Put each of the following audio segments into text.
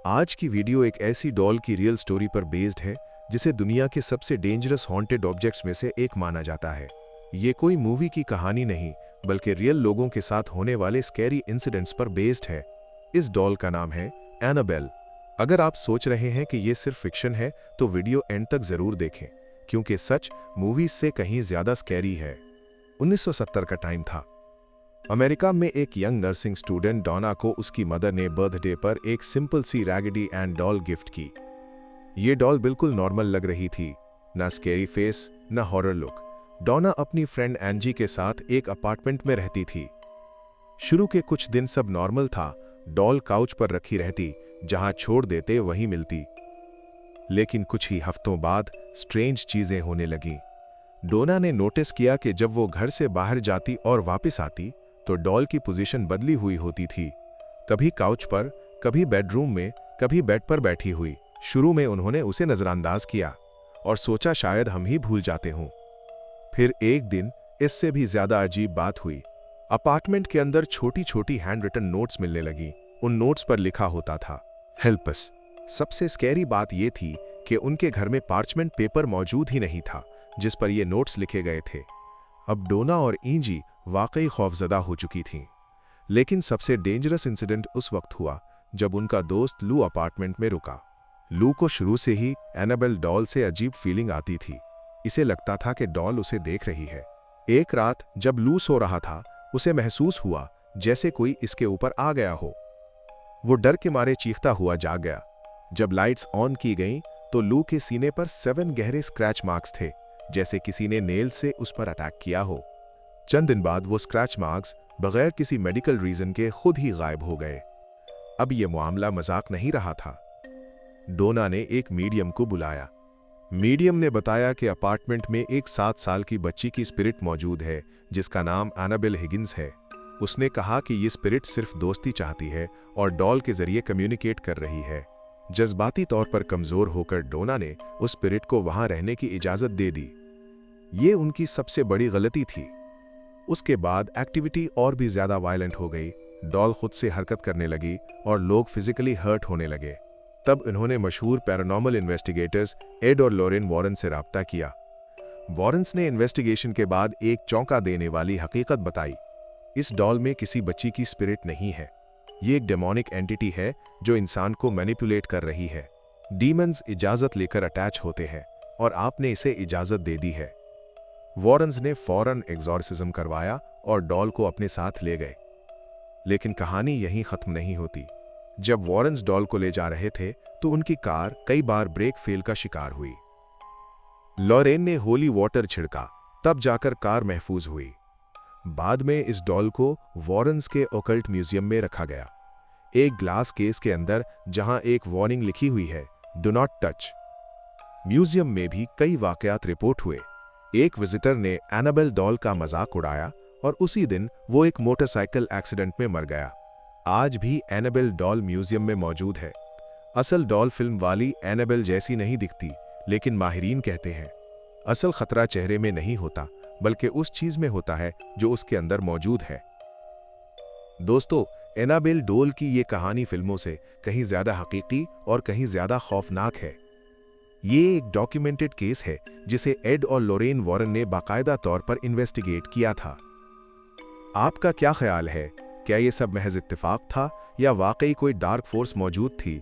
आज की वीडियो एक ऐसी डॉल की रियल स्टोरी पर बेस्ड है जिसे दुनिया के सबसे डेंजरस हॉन्टेड ऑब्जेक्ट्स में से एक माना जाता है। ये कोई मूवी की कहानी नहीं बल्कि रियल लोगों के साथ होने वाले स्कैरी इंसिडेंट्स पर बेस्ड है। इस डॉल का नाम है एनाबेल। अगर आप सोच रहे हैं कि ये सिर्फ फिक्शन है तो वीडियो एंड तक जरूर देखें, क्योंकि सच मूवीज से कहीं ज्यादा स्कैरी है। 1970 का टाइम था। अमेरिका में एक यंग नर्सिंग स्टूडेंट डोना को उसकी मदर ने बर्थडे पर एक सिंपल सी रैगडी एंड डॉल गिफ्ट की। ये डॉल बिल्कुल नॉर्मल लग रही थी, ना स्केरी फेस ना हॉरर लुक। डोना अपनी फ्रेंड एंजी के साथ एक अपार्टमेंट में रहती थी। शुरू के कुछ दिन सब नॉर्मल था। डॉल काउच पर रखी रहती, जहां छोड़ देते वहीं मिलती। लेकिन कुछ ही हफ्तों बाद स्ट्रेंज चीजें होने लगी। डोना ने नोटिस किया कि जब वो घर से बाहर जाती और वापस आती तो डॉल की पोजीशन बदली हुई होती थी। कभी काउच पर, कभी बेडरूम में, कभी बेड पर बैठी हुई। शुरू में उन्होंने उसे नजरअंदाज किया और सोचा शायद हम ही भूल जाते हों। फिर एक दिन इससे भी ज्यादा अजीब बात हुई। अपार्टमेंट के अंदर छोटी छोटी हैंड रिटन नोट्स मिलने लगी। उन नोट्स पर लिखा होता था, हेल्प अस। सबसे स्कैरी बात यह थी कि उनके घर में पार्चमेंट पेपर मौजूद ही नहीं था जिस पर ये नोट्स लिखे गए थे। अब डोना और इंजी वाकई खौफजदा हो चुकी थीं। लेकिन सबसे डेंजरस इंसिडेंट उस वक्त हुआ जब उनका दोस्त लू अपार्टमेंट में रुका। लू को शुरू से ही एनाबेल डॉल से अजीब फीलिंग आती थी। इसे लगता था कि डॉल उसे देख रही है। एक रात जब लू सो रहा था, उसे महसूस हुआ जैसे कोई इसके ऊपर आ गया हो। वो डर के मारे चीखता हुआ जाग गया। जब लाइट्स ऑन की गईं तो लू के सीने पर 7 गहरे स्क्रैच मार्क्स थे, जैसे किसी ने नेल से उस पर अटैक किया हो। चंद दिन बाद वो स्क्रैच मार्क्स बगैर किसी मेडिकल रीजन के खुद ही गायब हो गए। अब ये मामला मजाक नहीं रहा था। डोना ने एक मीडियम को बुलाया। मीडियम ने बताया कि अपार्टमेंट में एक 7 साल की बच्ची की स्पिरिट मौजूद है जिसका नाम एनाबेल हिगिंस है। उसने कहा कि ये स्पिरिट सिर्फ दोस्ती चाहती है और डॉल के जरिए कम्युनिकेट कर रही है। जज्बाती तौर पर कमजोर होकर डोना ने उस स्पिरिट को वहां रहने की इजाजत दे दी। ये उनकी सबसे बड़ी गलती थी। उसके बाद एक्टिविटी और भी ज्यादा वायलेंट हो गई। डॉल खुद से हरकत करने लगी और लोग फिजिकली हर्ट होने लगे। तब इन्होंने मशहूर पैरानॉर्मल इन्वेस्टिगेटर्स एड और लॉरेन वॉरेन से राब्ता किया। वॉरेन्स ने इन्वेस्टिगेशन के बाद एक चौंका देने वाली हकीकत बताई। इस डॉल में किसी बच्ची की स्पिरिट नहीं है। ये एक डेमोनिक एंटिटी है जो इंसान को मैनिपुलेट कर रही है। डीमंस इजाजत लेकर अटैच होते हैं और आपने इसे इजाजत दे दी है। वॉरेन्स ने फौरन एग्जॉर्सिज्म करवाया और डॉल को अपने साथ ले गए। लेकिन कहानी यहीं खत्म नहीं होती। जब वॉरेन्स डॉल को ले जा रहे थे तो उनकी कार कई बार ब्रेक फेल का शिकार हुई। लॉरेन ने होली वाटर छिड़का, तब जाकर कार महफूज हुई। बाद में इस डॉल को वॉरेन्स के ओकल्ट म्यूजियम में रखा गया, एक ग्लास केस के अंदर जहां एक वार्निंग लिखी हुई है, डू नॉट टच। म्यूजियम में भी कई वाकयात रिपोर्ट हुए। एक विजिटर ने एनाबेल डॉल का मजाक उड़ाया और उसी दिन वो एक मोटरसाइकिल एक्सीडेंट में मर गया। आज भी एनाबेल डॉल म्यूजियम में मौजूद है। असल डॉल फिल्म वाली एनाबेल जैसी नहीं दिखती, लेकिन माहिरीन कहते हैं असल खतरा चेहरे में नहीं होता बल्कि उस चीज में होता है जो उसके अंदर मौजूद है। दोस्तों, एनाबेल डॉल की ये कहानी फिल्मों से कहीं ज्यादा हकीकी और कहीं ज्यादा खौफनाक है। ये एक डॉक्यूमेंटेड केस है जिसे एड और लॉरेन वॉरेन ने बाकायदा तौर पर इन्वेस्टिगेट किया था। आपका क्या ख्याल है? क्या ये सब महज इत्तेफाक था या वाकई कोई डार्क फोर्स मौजूद थी?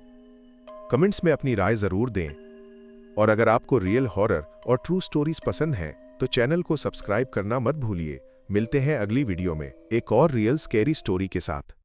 कमेंट्स में अपनी राय जरूर दें। और अगर आपको रियल हॉरर और ट्रू स्टोरीज पसंद हैं तो चैनल को सब्सक्राइब करना मत भूलिए। मिलते हैं अगली वीडियो में एक और रियल स्कैरी स्टोरी के साथ।